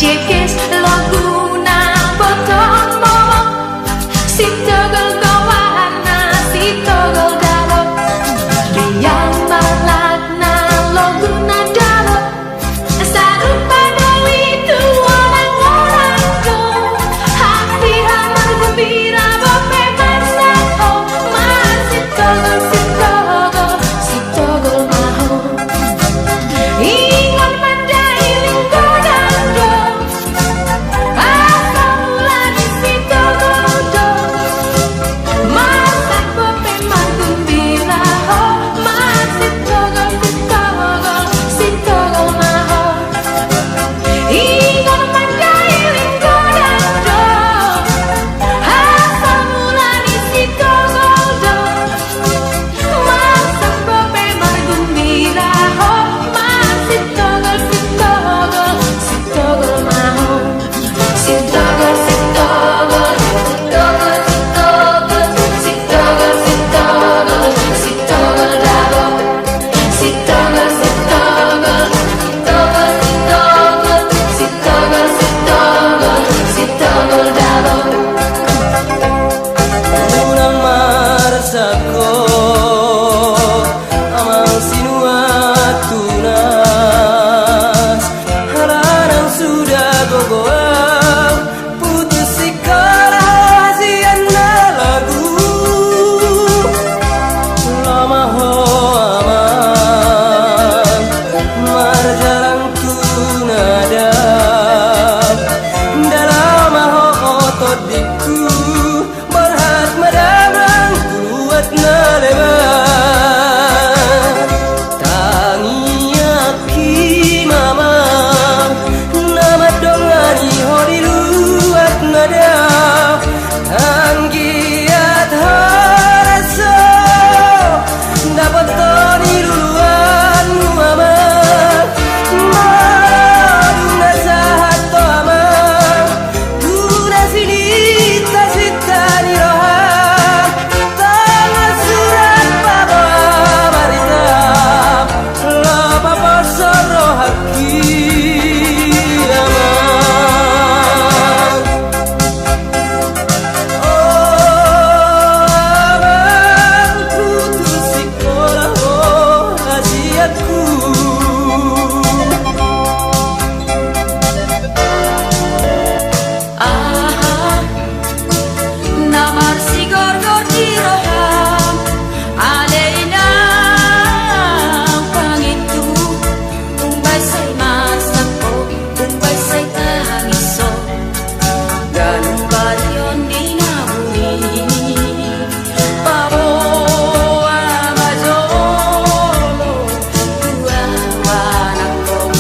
jekes laguna botong momok si togol kawana si togol dalok diam balakna laguna dalok sarupa dewi tu orang-orang tu hati aman gembira bope masaho masih togol si togol si togol maho ingon mandai lingko dando asal mulai si togol do masak bope mar gembira ho masih togol si togol maho ingon mandai lingko dando asal mulai si togol do masak bope mar gembira ho masih togol si togol maho si togol si togol si togol si togol si togol dabo si togol si togol si togol si togol dabo Unang marsako amang sinua tunas halanang sudah gogoang putus sekolah siana lagu lama ho aman marjarang tunada dalam ho otot diku berhat madamang kuat na lebar tangi aki mama nama dongani hori luat nada anggiat haraso dapat toni luluan mama maduna sahat to amang tuna sinita sitani roha tangan surat baba maritab lapa pasar rohaki amang abang putus sekolah oh hasiatku ah namar si gorgor di roham aleina pangitu umbai say masako umbai say tangiso dan balion di nabuni pabo amazolo tua wanakong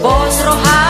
Bos roha